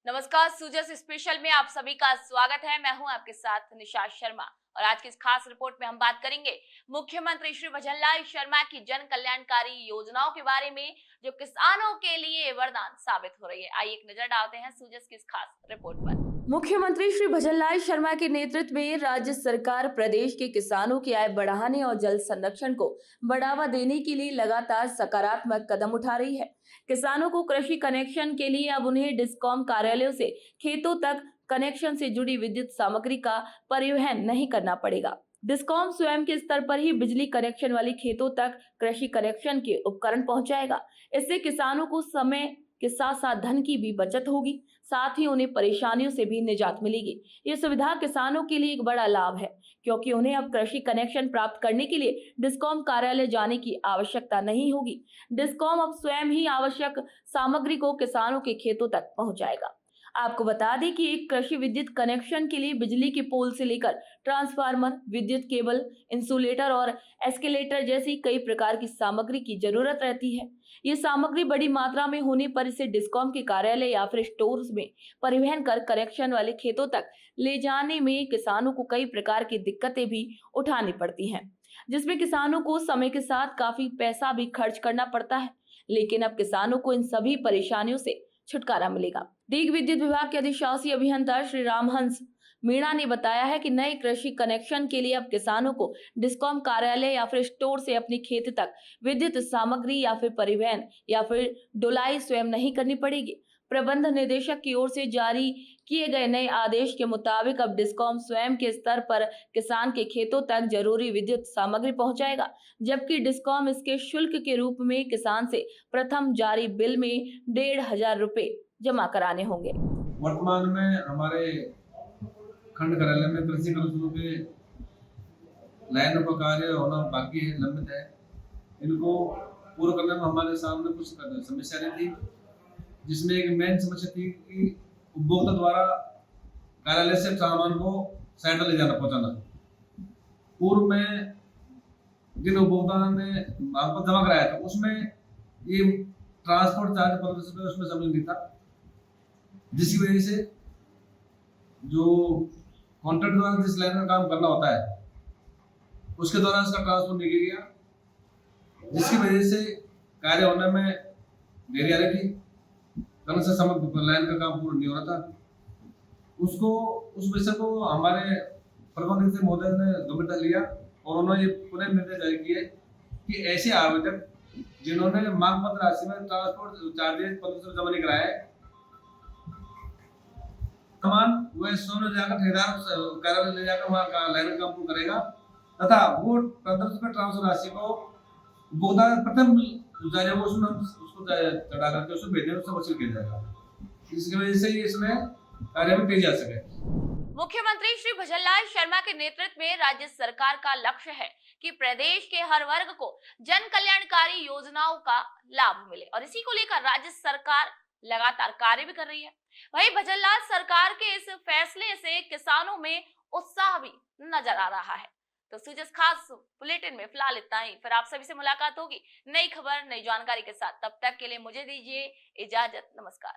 नमस्कार, सूजस स्पेशल में आप सभी का स्वागत है। मैं हूं आपके साथ निशा शर्मा और आज की इस खास रिपोर्ट में हम बात करेंगे मुख्यमंत्री श्री भजनलाल शर्मा की जन कल्याणकारी योजनाओं के बारे में, जो किसानों के लिए वरदान साबित हो रही है। आइए एक नजर डालते हैं सूजस की इस खास रिपोर्ट पर। मुख्यमंत्री श्री भजनलाल शर्मा के नेतृत्व में राज्य सरकार प्रदेश के किसानों की आय बढ़ाने और जल संरक्षण को बढ़ावा देने के लिए लगातार सकारात्मक कदम उठा रही है। किसानों को कृषि कनेक्शन के लिए अब उन्हें डिस्कॉम कार्यालयों से खेतों तक कनेक्शन से जुड़ी विद्युत सामग्री का परिवहन नहीं करना पड़ेगा। डिस्कॉम स्वयं के स्तर पर ही बिजली कनेक्शन वाली खेतों तक कृषि कनेक्शन के उपकरण पहुंचाएगा। इससे किसानों को समय के साथ साथ धन की भी बचत होगी, साथ ही उन्हें परेशानियों से भी निजात मिलेगी। ये सुविधा किसानों के लिए एक बड़ा लाभ है, क्योंकि उन्हें अब कृषि कनेक्शन प्राप्त करने के लिए डिस्कॉम कार्यालय जाने की आवश्यकता नहीं होगी। डिस्कॉम अब स्वयं ही आवश्यक सामग्री को किसानों के खेतों तक पहुंचाएगा। आपको बता दें कि एक कृषि विद्युत कनेक्शन के लिए बिजली के पोल से लेकर ट्रांसफार्मर, विद्युत केबल, इंसुलेटर और एस्केलेटर जैसी कई प्रकार की सामग्री की जरूरत रहती है। ये सामग्री बड़ी मात्रा में होने पर इसे डिस्कॉम के कार्यालय या फिर स्टोर्स में परिवहन कर कनेक्शन वाले खेतों तक ले जाने में किसानों को कई प्रकार की दिक्कतें भी उठानी पड़ती हैं, जिसमें किसानों को समय के साथ काफी पैसा भी खर्च करना पड़ता है। लेकिन अब किसानों को इन सभी परेशानियों से छुटकारा मिलेगा। दीग विद्युत विभाग के अधिशासी अभियंता श्री रामहंस मीणा ने बताया है कि नए कृषि कनेक्शन के लिए अब किसानों को डिस्कॉम कार्यालय या फिर स्टोर से अपने खेत तक विद्युत सामग्री या फिर परिवहन या फिर ढुलाई स्वयं नहीं करनी पड़ेगी। प्रबंध निदेशक की ओर से जारी किए गए नए आदेश के मुताबिक अब डिस्कॉम स्वयं के स्तर पर किसान के खेतों तक जरूरी विद्युत सामग्री पहुंचाएगा, जबकि डिस्कॉम इसके शुल्क के रूप में किसान से प्रथम जारी बिल में 1,500 रुपए जमा कराने होंगे। वर्तमान में हमारे खंड कार्यालय में कृषि कनेक्शनों के लाइनों का कार्य होना बाकी है, लंबित है। इनको पूरा करने में हमारे सामने कुछ समस्या रही थी, जिसमें एक मेन समस्या थी कि उपभोक्ता द्वारा कार्यालय से सामान को साइड ले जाना पहुंचाना। पूर्व में जिन उपभोक्ता ने वापस जमा कराया था उसमें ये ट्रांसपोर्ट चार्ज 1500 रुपये उसमें शामिल नहीं था, जिसकी वजह से जो कॉन्ट्रैक्ट द्वारा जिस लाइन का काम करना होता है उसके दौरान इसका ट्रांसफर नहीं किया गया, जिसकी वजह से कार्य होने में देरी आ रही थी। समय से समय लाइन का काम पूरा नहीं हो रहा था। उस विषय को हमारे प्रबंध निदेशक महोदय ने गंभीरता लिया और उन्होंने ये पुनः निर्देश जारी किए कि ऐसे आवेदक जिन्होंने मांग पत्र राशि में ट्रांसपोर्ट चार्जेस 1500 जमा नहीं कराए, सामान वह स्वयं जाकर ठेकेदार कार्यालय ले जाकर वहाँ का लाइन काम पूरा करेगा तथा वो 1500 रुपये ट्रांसफर राशि को उपभोक्ता प्रथम उसमें उसको चढ़ा करके उसको भेजने उससे वसूल किया जाएगा। इसकी वजह से इसमें कार्य में तेजी आ सके। मुख्यमंत्री श्री भजनलाल शर्मा के नेतृत्व में राज्य सरकार का लक्ष्य है कि प्रदेश के हर वर्ग को जन कल्याणकारी योजनाओं का लाभ मिले और इसी को लेकर राज्य सरकार लगातार कार्य भी कर रही है। वहीं भजनलाल सरकार के इस फैसले से किसानों में उत्साह भी नजर आ रहा है। तो सूजस खास बुलेटिन में फिलहाल इतना ही। फिर आप सभी से मुलाकात होगी नई खबर, नई जानकारी के साथ। तब तक के लिए मुझे दीजिए इजाजत। नमस्कार।